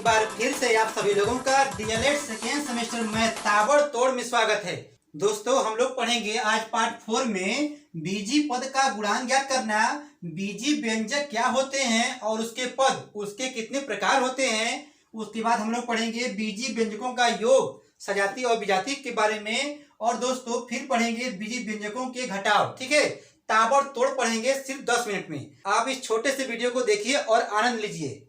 बार फिर से आप सभी लोगों का डीएलएड सेकेंड सेमेस्टर में ताबड़तोड़ में स्वागत है। दोस्तों हम लोग पढ़ेंगे आज पार्ट 4 में बीजी पद का गुणांक ज्ञात करना, बीजी व्यंजक क्या होते हैं और उसके पद उसके कितने प्रकार होते हैं। उसके बाद हम लोग पढ़ेंगे बीजी व्यंजकों का योग, सजाती और विजाती के बारे में, और दोस्तों फिर पढ़ेंगे बीजी व्यंजकों के घटाव। ठीक है, ताबड़तोड़ पढ़ेंगे सिर्फ 10 मिनट में। आप इस छोटे से वीडियो को देखिए और आनंद लीजिए।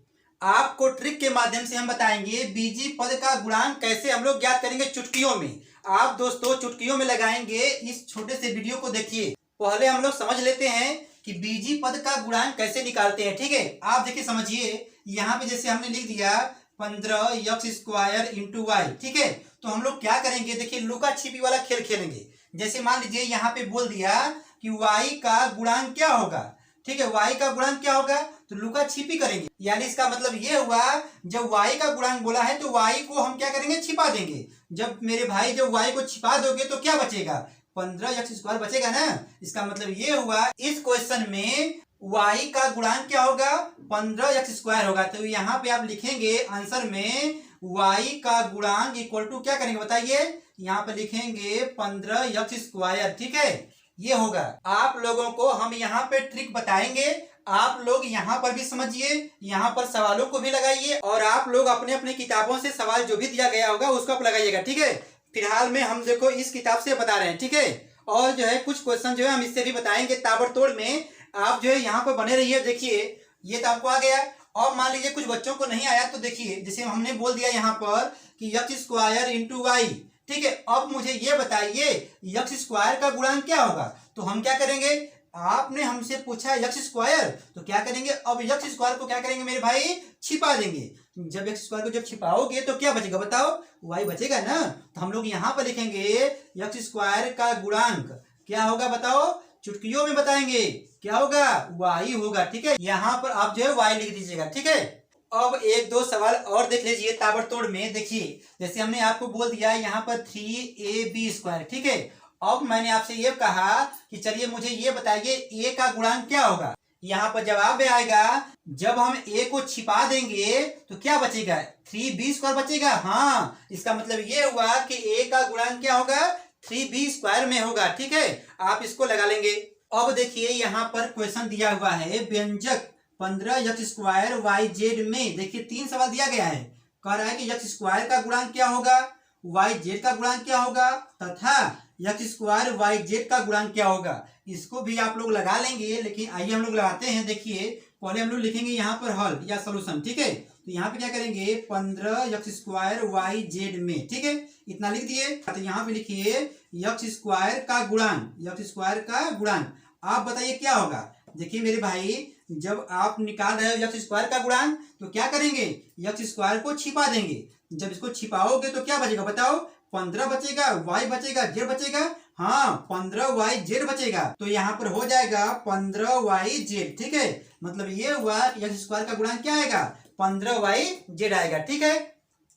आपको ट्रिक के माध्यम से हम बताएंगे बीजी पद का गुणांक कैसे हम लोग ज्ञात करेंगे चुटकियों में। आप दोस्तों चुटकियों में लगाएंगे, इस छोटे से वीडियो को देखिए। पहले हम लोग समझ लेते हैं कि बीजी पद का गुणांक कैसे निकालते हैं। ठीक है, आप देखिए समझिए। यहाँ पे जैसे हमने लिख दिया 15x² इंटू वाई। ठीक है, तो हम लोग क्या करेंगे, देखिए लुका छिपी वाला खेल खेलेंगे। जैसे मान लीजिए यहाँ पे बोल दिया कि y का गुणांक क्या होगा। ठीक है, y का गुणांक क्या होगा, तो लुका छिपी करेंगे। यानी इसका मतलब ये हुआ, जब y का गुणांक बोला है तो y को हम क्या करेंगे, छिपा देंगे। जब मेरे भाई जब y को छिपा दोगे तो क्या बचेगा, 15x² बचेगा ना। इसका मतलब ये हुआ इस क्वेश्चन में y का गुणांक क्या होगा, 15x² होगा। तो यहाँ पे आप लिखेंगे आंसर में y का गुणांक इक्वल टू क्या करेंगे बताइए, यहाँ पे लिखेंगे 15x²। ठीक है, ये होगा। आप लोगों को हम यहाँ पे ट्रिक बताएंगे, आप लोग यहाँ पर भी समझिए, यहाँ पर सवालों को भी लगाइए, और आप लोग अपने अपने किताबों से सवाल जो भी दिया गया होगा उसको आप लगाइएगा। ठीक है, फिलहाल में हम देखो इस किताब से बता रहे हैं। ठीक है, और जो है कुछ क्वेश्चन जो है हम इससे भी बताएंगे ताबड़तोड़ में। आप जो है यहाँ पर बने रहिए। देखिए ये तो आपको आ गया, और मान लीजिए कुछ बच्चों को नहीं आया तो देखिए जैसे हमने बोल दिया यहाँ पर कि x² इंटू वाई। ठीक है, अब मुझे ये बताइए x² का गुणांक क्या होगा। तो हम क्या करेंगे, आपने हमसे पूछा x², तो क्या करेंगे, अब x² को क्या करेंगे मेरे भाई, छिपा देंगे। जब x² को जब छिपाओगे तो क्या बचेगा बताओ, y बचेगा ना। तो हम लोग यहाँ पर लिखेंगे x² का गुणांक क्या होगा बताओ, चुटकियों में बताएंगे क्या होगा, y होगा। ठीक है, यहाँ पर आप जो है y लिख दीजिएगा। ठीक है, अब एक दो सवाल और देख लीजिए ताबड़तोड़ में। देखिए जैसे हमने आपको बोल दिया यहाँ पर 3ab²। ठीक है, अब मैंने आपसे ये कहा कि चलिए मुझे ये बताइए a का गुणांक क्या होगा। यहाँ पर जवाब में आएगा, जब हम a को छिपा देंगे तो क्या बचेगा, 3b² बचेगा। हाँ, इसका मतलब ये हुआ कि a का गुणांक क्या होगा, 3b² में होगा। ठीक है, आप इसको लगा लेंगे। अब देखिए यहाँ पर क्वेश्चन दिया हुआ है व्यंजक 15x² yz में। देखिए 3 सवाल दिया गया है, कह रहा है कि x² का गुणांक क्या होगा, yz का गुणांक क्या होगा, तथा x² yz का गुणांक क्या होगा। इसको भी आप लोग लगा लेंगे, लेकिन आइए हम लोग लगाते हैं। देखिए पहले हम लोग लिखेंगे यहाँ पर हल या सोल्यूशन। ठीक है, तो यहाँ पे क्या करेंगे 15x² yz में। ठीक है, इतना लिख दिए। तो यहाँ पे लिखिए x² का गुणांक, x² का गुणांक आप बताइए क्या होगा। देखिए मेरे भाई, जब आप निकाल रहे हो x² का गुणांक तो क्या करेंगे, x² को छिपा देंगे। जब इसको छिपाओगे तो क्या बचेगा बताओ, 15 बचेगा, y बचेगा, z बचेगा। हाँ, 15yz बचेगा। तो यहाँ पर हो जाएगा 15yz। ठीक है, मतलब ये हुआ x² का गुणांक क्या आएगा, 15yz आएगा। ठीक है,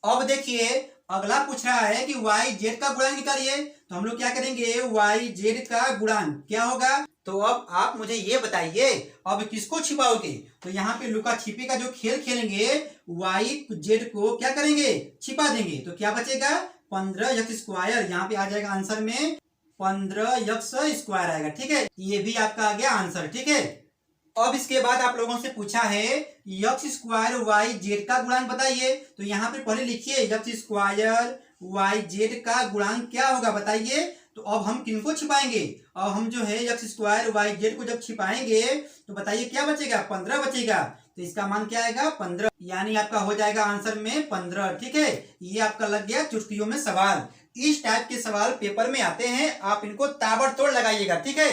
अब देखिए अगला पूछ रहा है कि yz का गुणांक निकालिए। तो हम लोग क्या करेंगे, yz का गुणांक क्या होगा। तो अब आप मुझे ये बताइए अब किसको छिपाओगे। तो यहाँ पे लुका छिपी का जो खेल खेलेंगे, yz को क्या करेंगे, छिपा देंगे। तो क्या बचेगा, 15x²। यहाँ पे आ जाएगा आंसर में 15x² आएगा। ठीक है, ये भी आपका आ गया आंसर। ठीक है, अब इसके बाद आप लोगों से पूछा है x² yz का गुणांक बताइए। तो यहाँ पे पहले लिखिए x² yz का गुणांक क्या होगा बताइए। तो अब हम किनको छिपाएंगे, अब हम जो है x² yz को जब छिपाएंगे तो बताइए क्या बचेगा, 15 बचेगा। तो इसका मान क्या आएगा, 15, यानी आपका हो जाएगा आंसर में 15। ठीक है, ये आपका लग गया चुटकियों में सवाल। इस टाइप के सवाल पेपर में आते हैं, आप इनको ताबड़तोड़ लगाइएगा। ठीक है,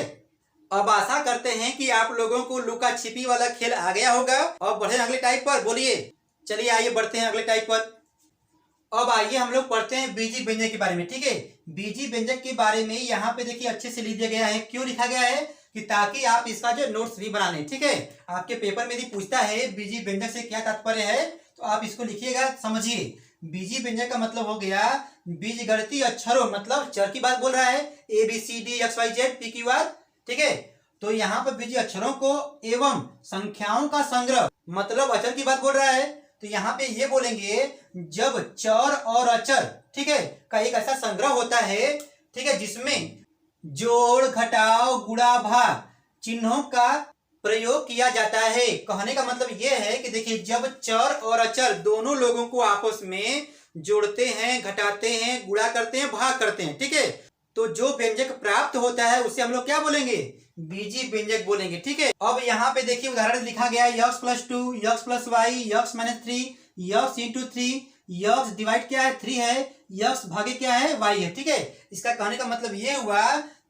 अब आशा करते हैं कि आप लोगों को लुका छिपी वाला खेल आ गया होगा। अब बढ़े अगले टाइप पर, बोलिए। चलिए आइए बढ़ते हैं अगले टाइप पर। अब आइए हम लोग पढ़ते हैं बीजी व्यंजक के बारे में। ठीक है, बीजी व्यंजक के बारे में यहाँ पे देखिए अच्छे से लिख दिया गया है। क्यों लिखा गया है कि ताकि आप इसका जो नोट्स भी बना लें। ठीक है, आपके पेपर में यदि पूछता है बीजी व्यंजक से क्या तात्पर्य है तो आप इसको लिखिएगा, समझिए। बीजी व्यंजक का मतलब हो गया बीजगणितीय अक्षरों, मतलब चर की बात बोल रहा है, ABCD XYZ PQR। ठीक है, तो यहाँ पर बीजी अक्षरों को एवं संख्याओं का संग्रह, मतलब अचर की बात बोल रहा है। तो यहाँ पे ये बोलेंगे जब चर और अचर, ठीक है, का एक ऐसा संग्रह होता है, ठीक है, जिसमें जोड़ घटाव गुणा भाग चिन्हों का प्रयोग किया जाता है। कहने का मतलब ये है कि देखिए जब चर और अचर दोनों लोगों को आपस में जोड़ते हैं, घटाते हैं, गुणा करते हैं, भाग करते हैं, ठीक है, तो जो व्यंजक प्राप्त होता है उसे हम लोग क्या बोलेंगे, बीजी व्यंजक बोलेंगे, ठीक है। अब यहाँ पे देखिए उदाहरण लिखा गया है x plus 2, x plus y, x minus 3, x into 3, x divide क्या है 3 है, यक्स भागे क्या है वाई है, ठीक है। इसका कहने का मतलब ये हुआ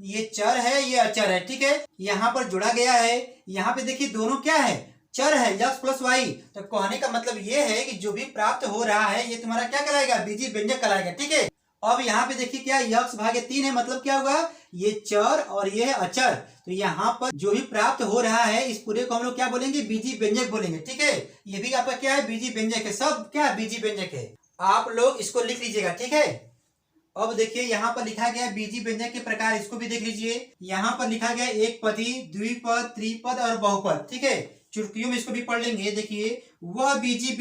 ये चर है ये अचर है, ठीक है, यहाँ पर जोड़ा गया है। यहाँ पे देखिए दोनों क्या है, चर है यक्स प्लस वाई, तो कहने का मतलब ये है कि जो भी प्राप्त हो रहा है ये तुम्हारा क्या कहलाएगा, बीजी व्यंजक कहलाएगा, ठीक है। अब यहाँ पे देखिए क्या यक्स भागे 3 है, मतलब क्या होगा, ये चर और ये है अचर, तो यहाँ पर जो भी प्राप्त हो रहा है इस पूरे को हम लोग क्या बोलेंगे, बीजी व्यंजक बोलेंगे, ठीक है। ये भी आपका क्या है, बीजी व्यंजक है, सब क्या बीजी व्यंजक है। आप लोग इसको लिख लीजिएगा, ठीक है। अब देखिए यहाँ पर लिखा गया बीजी व्यंजक के प्रकार, इसको भी देख लीजिए। यहाँ पर लिखा गया एक पदी, द्विपद, त्रिपद और बहुपद, ठीक है। चुटकियों में इसको भी पढ़ लेंगे। देखिए वह बीजी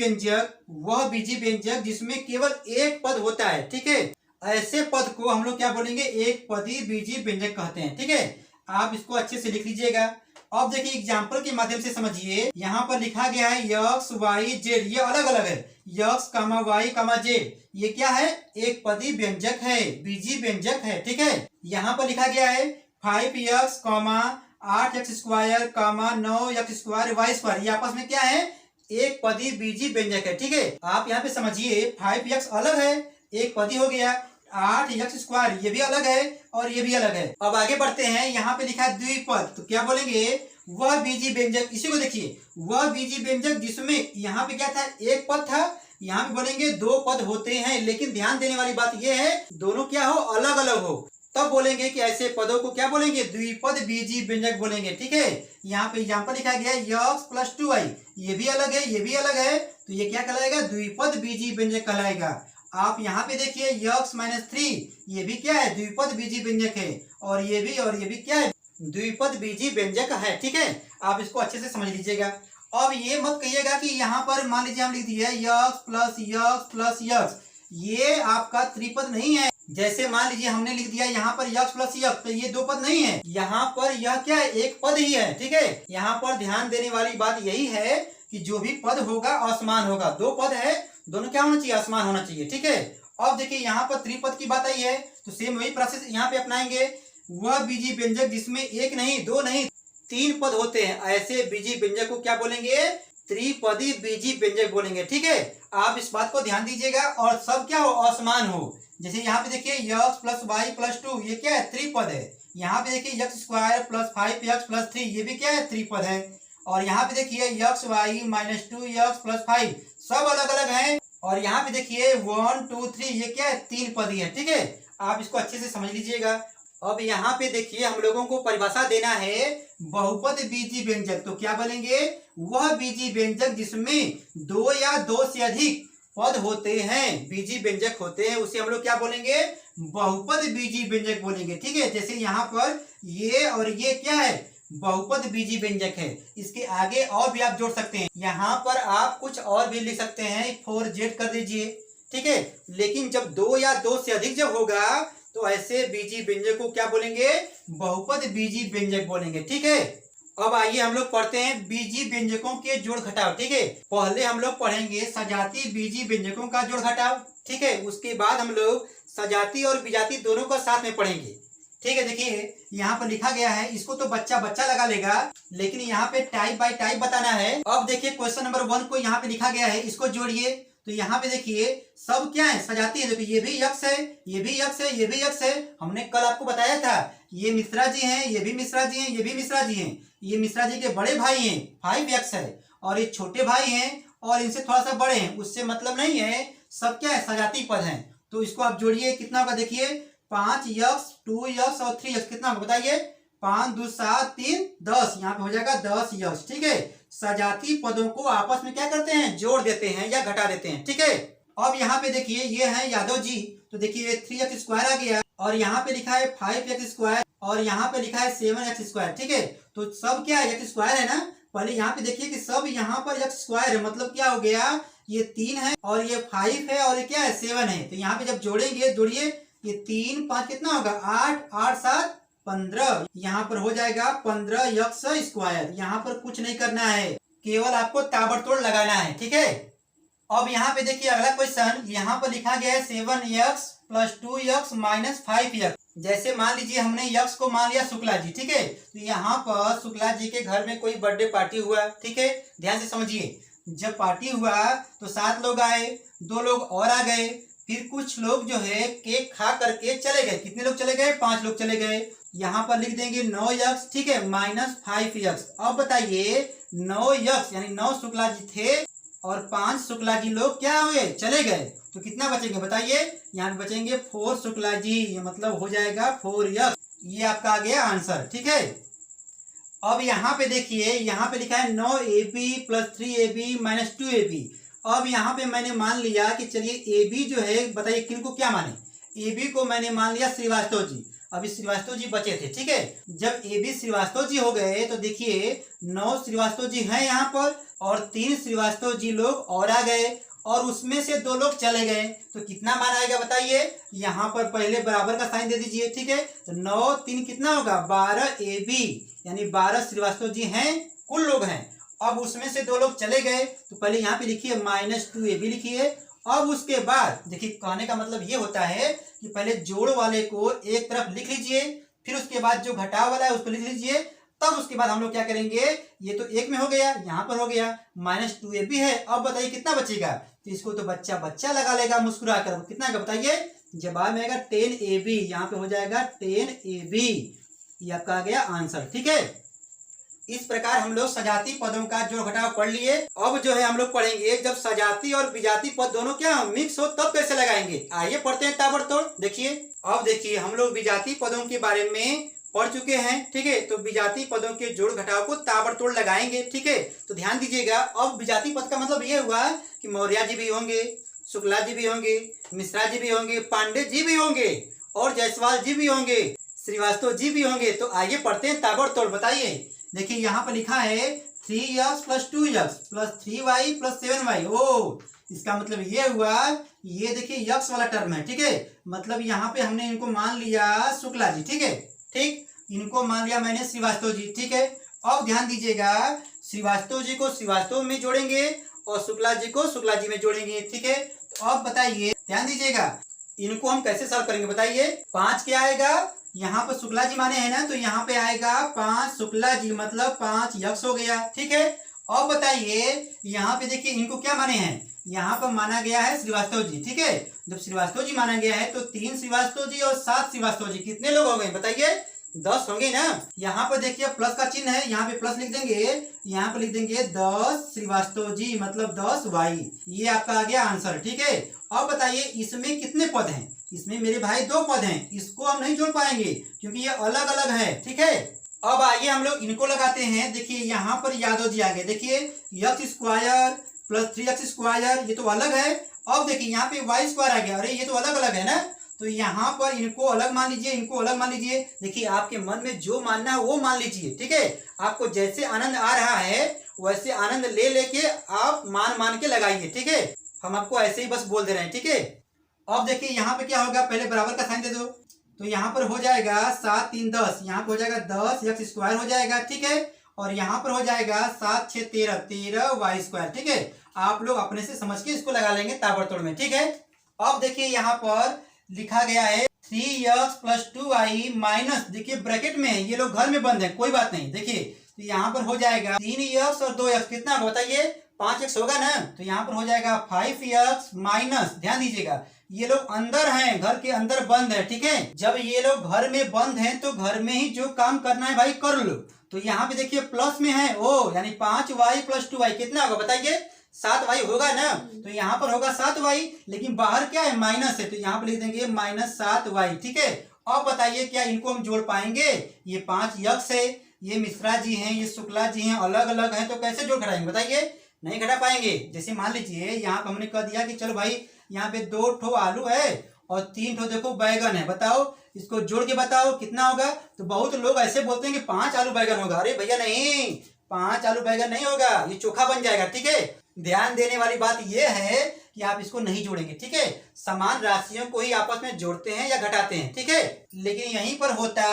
व्यंजक जिसमें केवल एक पद होता है, ठीक है, ऐसे पद को हम लोग क्या बोलेंगे, एक पदी बीजी व्यंजक कहते हैं, ठीक है। आप इसको अच्छे से लिख लीजिएगा। अब देखिए एग्जाम्पल के माध्यम से समझिए। यहाँ पर लिखा गया है यक्स वाई जेड, ये अलग अलग है, यक्स कामा वाई कामा जेड, ये क्या है, एक पदी व्यंजक है, बीजी व्यंजक है, ठीक है। यहाँ पर लिखा गया है 5x, 8x² कामा 9x² वाई स्क्वायर, ये आपस में क्या है, एक पदी बीजी व्यंजक है, ठीक है। आप यहाँ पे समझिए 5x अलग है, एक पदी हो गया, 8x² ये भी अलग है और ये भी अलग है। अब आगे बढ़ते हैं। यहाँ पे लिखा है द्विपद, तो क्या बोलेंगे, वह बीजी व्यंजक, इसी को देखिए, वह बीजी व्यंजक जिसमें यहाँ पे क्या था, एक पद था, यहाँ पे बोलेंगे दो पद होते हैं, लेकिन ध्यान देने वाली बात यह है दोनों क्या हो, अलग अलग हो, तब बोलेंगे कि ऐसे पदों को क्या बोलेंगे, द्विपद बीजी व्यंजक बोलेंगे, ठीक है। यहाँ पे एग्जाम्पल लिखा गया है यक्स प्लस 2y, ये भी अलग है ये भी अलग है, तो ये क्या कहलाएगा, द्विपद बीजी व्यंजक कहलाएगा। आप यहाँ पे देखिए यक्स माइनस 3, ये भी क्या है, द्विपद बीजी व्यंजक है, और ये भी क्या है, द्विपद बीजी व्यंजक है, ठीक है। आप इसको अच्छे से समझ लीजिएगा। अब ये मत कहिएगा कि यहाँ पर मान लीजिए हम लिख दिए x plus x plus x, ये आपका त्रिपद नहीं है। जैसे मान लीजिए हमने लिख दिया यहाँ पर यक्स प्लस यक्स, तो ये दो पद नहीं है, यहाँ पर यह क्या है, एक पद ही है, ठीक है। यहाँ पर ध्यान देने वाली बात यही है कि जो भी पद होगा असमान होगा, दो पद है, दोनों क्या होना चाहिए, असमान होना चाहिए, ठीक है। अब देखिए यहाँ पर त्रिपद की बात आई है, तो सेम वही प्रोसेस यहाँ पे अपनाएंगे। वह बीजी व्यंजक जिसमें एक नहीं, दो नहीं, 3 पद होते हैं, ऐसे बीजी व्यंजक को क्या बोलेंगे, त्रिपदी बीजी व्यंजक बोलेंगे, ठीक है। आप इस बात को ध्यान दीजिएगा, और सब क्या हो, असमान हो। जैसे यहाँ पे देखिए यक्स प्लस वाई प्लस 2, ये क्या है, त्रिपद है। यहाँ पे देखिए x square plus 5x plus 3, ये भी क्या है, त्रिपद है। और यहाँ पे देखिए x Y minus 2x plus 5, सब अलग अलग हैं। और यहाँ पे देखिए 1 2 3, ये क्या है, 3 पदी है, ठीक है। आप इसको अच्छे से समझ लीजिएगा। अब यहाँ पे देखिए हम लोगों को परिभाषा देना है बहुपद बीजी व्यंजक, तो क्या बोलेंगे, वह बीजी व्यंजक जिसमें 2 या 2 से अधिक पद होते हैं, बीजी व्यंजक होते हैं, उसे हम लोग क्या बोलेंगे, बहुपद बीजी व्यंजक बोलेंगे, ठीक है। जैसे यहाँ पर ये और ये क्या है, बहुपद बीजी व्यंजक है। इसके आगे और भी आप जोड़ सकते हैं, यहाँ पर आप कुछ और भी लिख सकते हैं, 4z कर दीजिए, ठीक है। लेकिन जब 2 या 2 से अधिक जब होगा तो ऐसे बीजी व्यंजक को क्या बोलेंगे, बहुपद बीजी व्यंजक बोलेंगे, ठीक है। अब आइए हम लोग पढ़ते हैं बीजी व्यंजकों के जोड़ घटाव, ठीक है। पहले हम लोग पढ़ेंगे सजाती बीजी व्यंजकों का जोड़ घटाव, ठीक है। उसके बाद हम लोग सजाती और विजाती दोनों को साथ में पढ़ेंगे, ठीक है। देखिए यहाँ पर लिखा गया है, इसको तो बच्चा लगा लेगा, लेकिन यहाँ पे टाइप बाय टाइप बताना है। अब देखिए क्वेश्चन नंबर 1 को यहाँ पे लिखा गया है, इसको जोड़िए। तो यहाँ पे देखिए सब क्या है, सजाती है। देखिए ये भी यक्स है, ये भी यक्स है, ये भी यक्स है। हमने कल आपको बताया था ये मिश्रा जी हैं, ये भी मिश्रा जी हैं, ये भी मिश्रा जी हैं। ये मिश्रा जी के बड़े भाई हैं, 5x है, और ये छोटे भाई हैं और इनसे थोड़ा सा बड़े हैं, उससे मतलब नहीं है, सब क्या है, सजाती पद हैं। तो इसको आप जोड़िए, कितना होगा देखिए, 5x 2x और 3x, कितना होगा बताइए, 5 2 7 3 10, यहाँ पे हो जाएगा 10x, ठीक है। सजाती पदों को आपस में क्या करते हैं, जोड़ देते हैं या घटा देते हैं, ठीक है। अब यहाँ पे देखिए ये है यादव जी, तो देखिए 3x² आ गया, और यहाँ पे लिखा है 5x² और यहाँ पे लिखा है 7x², ठीक है। तो सब क्या है, x² है ना, पहले यहाँ पे देखिए कि सब यहाँ पर एक्स स्क्वायर है, मतलब क्या हो गया, ये 3 है और ये 5 है और ये क्या है 7 है। तो यहाँ पे जब जोड़ेंगे, जोड़िए, ये 3 5 कितना होगा 8, 8 7 15, यहाँ पर हो जाएगा 15 एक्स स्क्वायर। यहाँ पर कुछ नहीं करना है, केवल आपको ताबड़तोड़ लगाना है, ठीक है। अब यहाँ पे देखिए अगला क्वेश्चन, यहाँ पर लिखा गया है 7x + 2x - 5x। जैसे मान लीजिए हमने यक्स को मान लिया शुक्ला जी, ठीक है। तो यहाँ पर शुक्ला जी के घर में कोई बर्थडे पार्टी हुआ, ठीक है, ध्यान से समझिए। जब पार्टी हुआ तो 7 लोग आए, 2 लोग और आ गए, फिर कुछ लोग जो है केक खा करके चले गए। कितने लोग चले गए, 5 लोग चले गए। यहाँ पर लिख देंगे 9x, ठीक है, -5x। अब बताइए 9x यानी 9 शुक्ला जी थे और 5 शुक्ला जी लोग क्या हुए, चले गए, तो कितना बचेंगे बताइए। यहाँ पे बचेंगे 4 शुक्ला जी, ये मतलब हो जाएगा 4x। ये आपका आ गया आंसर, ठीक है। अब यहाँ पे देखिए, यहाँ पे लिखा है 9ab + 3ab - 2ab। अब यहाँ पे मैंने मान लिया कि चलिए ab जो है, बताइए किनको क्या माने। ab को मैंने मान लिया श्रीवास्तव जी। अभी श्रीवास्तव जी बचे थे, ठीक है। जब ab श्रीवास्तव जी हो गए तो देखिए 9 श्रीवास्तव जी हैं यहाँ पर और 3 श्रीवास्तव जी लोग और आ गए और उसमें से 2 लोग चले गए, तो कितना मान आएगा बताइए। यहाँ पर पहले बराबर का साइन दे दीजिए, ठीक है। तो 9 3 कितना होगा 12ab, यानी 12 श्रीवास्तव जी हैं, कुल लोग हैं। अब उसमें से 2 लोग चले गए, तो पहले यहाँ पे लिखिए -2ab लिखिए। अब उसके बाद देखिए, कहने का मतलब ये होता है कि पहले जोड़ वाले को एक तरफ लिख लीजिए, फिर उसके बाद जो घटाव वाला है उसको लिख लीजिए, तब उसके बाद हम लोग क्या करेंगे, ये तो एक में हो गया, यहाँ पर हो गया -2ab है। अब बताइए कितना बचेगा, तो इसको तो बच्चा बच्चा लगा लेगा मुस्कुरा कर। कितना का बताइए, जवाब में आएगा 10ab, यहाँ पे हो जाएगा 10ab। ये आपका आ गया आंसर, ठीक है। इस प्रकार हम लोग सजाती पदों का जोड़ घटाव पढ़ लिए। अब जो है हम लोग पढ़ेंगे जब सजाती और विजाती पद दोनों क्या मिक्स हो तब कैसे लगाएंगे। आइए पढ़ते हैं ताबड़तोड़। देखिए, अब देखिए हम लोग विजाती पदों के बारे में पढ़ चुके हैं, ठीक है। तो विजाती पदों के जोड़ घटाव को ताबड़तोड़ लगाएंगे, ठीक है। तो ध्यान दीजिएगा, अब विजाती पद का मतलब ये हुआ कि मौर्य जी भी होंगे, शुक्ला जी भी होंगे, मिश्रा जी भी होंगे, पांडे जी भी होंगे और जायसवाल जी भी होंगे, श्रीवास्तव जी भी होंगे। तो आइए पढ़ते हैं ताबड़तोड़। बताइए, देखिए यहाँ पर लिखा है 3x + 2x + 3y + 7y। ओ, इसका मतलब ये हुआ, ये देखिए यक्स वाला टर्म है, ठीक है। मतलब यहाँ पे हमने इनको मान लिया शुक्ला जी, ठीक है, ठीक। इनको मान लिया मैंने श्रीवास्तव जी, ठीक है। अब ध्यान दीजिएगा, श्रीवास्तव जी को श्रीवास्तव में जोड़ेंगे और शुक्ला जी को शुक्ला जी में जोड़ेंगे, ठीक है। तो अब बताइए, ध्यान दीजिएगा, इनको हम कैसे सॉल्व करेंगे बताइए। 5 क्या आएगा, यहाँ पर शुक्ला जी माने हैं ना, तो यहाँ पे आएगा 5 शुक्ला जी, मतलब 5 यक्स हो गया, ठीक है। अब बताइए, यहाँ पे देखिए इनको क्या माने हैं, यहाँ पर माना गया है श्रीवास्तव जी, ठीक है। जब श्रीवास्तव जी माना गया है तो 3 श्रीवास्तव जी और 7 श्रीवास्तव जी, कितने लोग हो गए बताइए, 10 होंगे ना। यहाँ पर देखिए प्लस का चिन्ह है, यहाँ पे प्लस लिख देंगे, यहाँ पर लिख देंगे 10 श्रीवास्तव जी, मतलब 10y। ये आपका आ गया आंसर, ठीक है। अब बताइए इसमें कितने पद हैं, इसमें मेरे भाई 2 पद हैं, इसको हम नहीं जोड़ पाएंगे क्योंकि ये अलग अलग है, ठीक है। अब आइए हम लोग इनको लगाते हैं। देखिए यहाँ पर यादव जी आ गए, देखिए x² + 3x², ये तो अलग है। अब देखिए यहाँ पे y² आ गया, अरे ये तो अलग अलग है ना, तो यहाँ पर इनको अलग मान लीजिए, इनको अलग मान लीजिए। देखिए आपके मन में जो मानना है वो मान लीजिए, ठीक है। आपको जैसे आनंद आ रहा है वैसे आनंद ले लेके आप मान के लगाइए, ठीक है। हम आपको ऐसे ही बस बोल दे रहे हैं, ठीक है। अब देखिए यहाँ पे क्या होगा, पहले बराबर का साइन दे दो, तो यहाँ पर हो जाएगा 7 3 10, यहाँ पर हो जाएगा 10x² हो जाएगा, ठीक है। और यहाँ पर हो जाएगा 7 6 13, 13y², ठीक है। आप लोग अपने से समझ के इसको लगा लेंगे ताबड़तोड़ में, ठीक है। अब देखिए यहाँ पर लिखा गया है 3x + 2y - देखिए ब्रैकेट में है, ये लोग घर में बंद है, कोई बात नहीं। देखिए तो यहाँ पर हो जाएगा 3x और 2x, कितना बताइए 5x होगा ना, तो यहाँ पर हो जाएगा 5x - ध्यान दीजिएगा ये लोग अंदर हैं, घर के अंदर बंद है, ठीक है। जब ये लोग घर में बंद हैं तो घर में ही जो काम करना है भाई कर लो। तो यहाँ पे देखिए प्लस में है ओ, यानी 5y + 2y, कितना होगा बताइए 7y होगा ना। तो यहाँ पर होगा 7y, लेकिन बाहर क्या है माइनस है, तो यहाँ पर लिख देंगे -7y, ठीक है। अब बताइए क्या इनको हम जोड़ पाएंगे, ये 5 यक्स है, ये मिश्रा जी हैं, ये शुक्ला जी हैं, अलग अलग हैं, तो कैसे जोड़ घटाएंगे बताइए, नहीं घटा पाएंगे। जैसे मान लीजिए यहाँ पर हमने कह दिया कि चलो भाई यहाँ पे 2 ठो आलू है और 3 ठो देखो बैगन है, बताओ इसको जोड़ के बताओ कितना होगा। तो बहुत लोग ऐसे बोलते हैं कि 5 आलू बैगन होगा, अरे भैया नहीं, 5 आलू बैंगन नहीं होगा, ये चोखा बन जाएगा। ठीक है, ध्यान देने वाली बात ये है कि आप इसको नहीं जोड़ेंगे। ठीक है, समान राशियों को ही आपस में जोड़ते हैं या घटाते हैं। ठीक है, लेकिन यहीं पर होता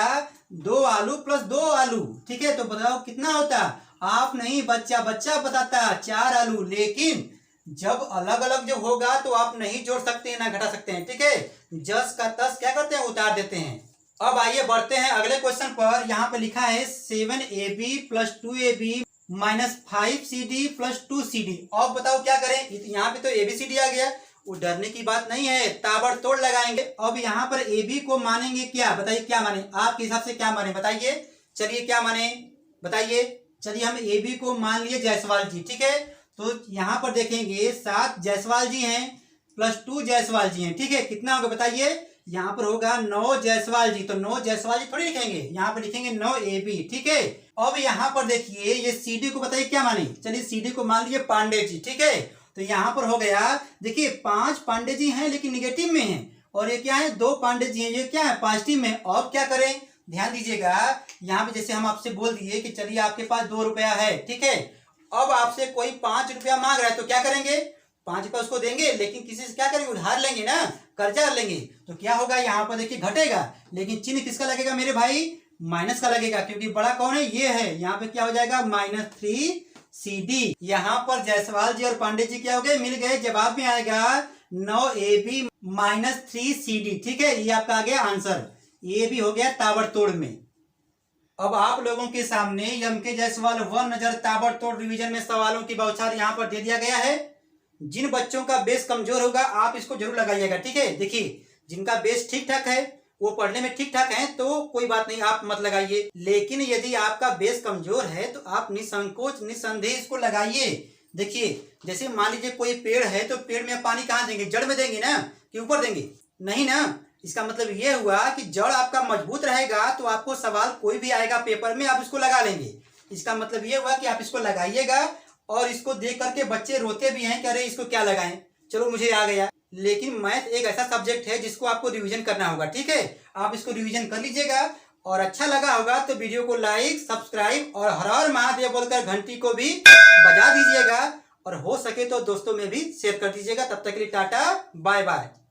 2 आलू प्लस 2 आलू। ठीक है, तो बताओ कितना होता? आप नहीं, बच्चा बताता 4 आलू। लेकिन जब अलग अलग जब होगा तो आप नहीं जोड़ सकते हैं ना घटा सकते हैं। ठीक है, जस का तस क्या करते हैं, उतार देते हैं। अब आइए बढ़ते हैं अगले क्वेश्चन पर। यहाँ पे लिखा है 7ab + 2ab - 5cd + 2cd। अब बताओ क्या करें? यहाँ पे तो ABCD आ गया, वो डरने की बात नहीं है, ताबड़तोड़ लगाएंगे। अब यहाँ पर AB को मानेंगे क्या? बताइए क्या माने, आपके हिसाब से क्या माने बताइए। चलिए क्या माने बताइए। चलिए हम AB को मान लिए जायसवाल जी। ठीक है, तो यहाँ पर देखेंगे 7 जायसवाल जी हैं + 2 जायसवाल जी हैं। ठीक है, कितना होगा बताइए? यहाँ पर होगा 9 जायसवाल जी, तो 9 जायसवाल जी थोड़ी लिखेंगे, यहाँ पर लिखेंगे 9AB। ठीक है, अब यहाँ पर देखिए ये CD को बताइए क्या माने। चलिए CD को मान लीजिए पांडे जी। ठीक है, तो यहाँ पर हो गया, देखिए 5 पांडे जी हैं लेकिन निगेटिव में हैं, और ये क्या है 2 पांडे जी हैं, ये क्या है पॉजिटिव में। अब क्या करें, ध्यान दीजिएगा। यहाँ पे जैसे हम आपसे बोल दिए कि चलिए आपके पास 2 रुपया है। ठीक है, अब आपसे कोई 5 रुपया मांग रहा है तो क्या करेंगे, 5 रुपया उसको देंगे, लेकिन किसी से क्या करेंगे, उधार लेंगे ना, कर्जा लेंगे। तो क्या होगा, यहाँ पर देखिए घटेगा, लेकिन चिन्ह किसका लगेगा मेरे भाई, माइनस का लगेगा, क्योंकि बड़ा कौन है, ये है। यहाँ पे क्या हो जाएगा -3cd। यहाँ पर जायसवाल जी और पांडे जी क्या हो गए, मिल गए। जवाब में आएगा 9ab - 3cd। ठीक है, ये आपका आ गया आंसर, ये भी हो गया ताबड़तोड़ में। अब आप लोगों के सामने MK जायसवाल 1 नजर ताबड़तोड़ रिवीजन में सवालों की बौछार यहाँ पर दे दिया गया है। जिन बच्चों का बेस कमजोर होगा आप इसको जरूर लगाइएगा। ठीक है, देखिए जिनका बेस ठीक ठाक है, वो पढ़ने में ठीक ठाक है, तो कोई बात नहीं, आप मत लगाइए। लेकिन यदि आपका बेस कमजोर है तो आप निसंकोच निसंदेह इसको लगाइए। देखिए जैसे मान लीजिए कोई पेड़ है, तो पेड़ में पानी कहाँ देंगे, जड़ में देंगे ना, कि ऊपर देंगे? नहीं ना। इसका मतलब ये हुआ कि जड़ आपका मजबूत रहेगा तो आपको सवाल कोई भी आएगा पेपर में, आप इसको लगा लेंगे। इसका मतलब ये हुआ कि आप इसको लगाइएगा, और इसको देख करके बच्चे रोते भी हैं कि अरे इसको क्या लगाएं, चलो मुझे आ गया। लेकिन मैथ एक ऐसा सब्जेक्ट है जिसको आपको रिवीजन करना होगा। ठीक है, आप इसको रिवीजन कर लीजिएगा, और अच्छा लगा होगा तो वीडियो को लाइक, सब्सक्राइब और हर हर महादेव बोलकर घंटी को भी बजा दीजिएगा, और हो सके तो दोस्तों में भी शेयर कर दीजिएगा। तब तक के लिए टाटा बाय बाय।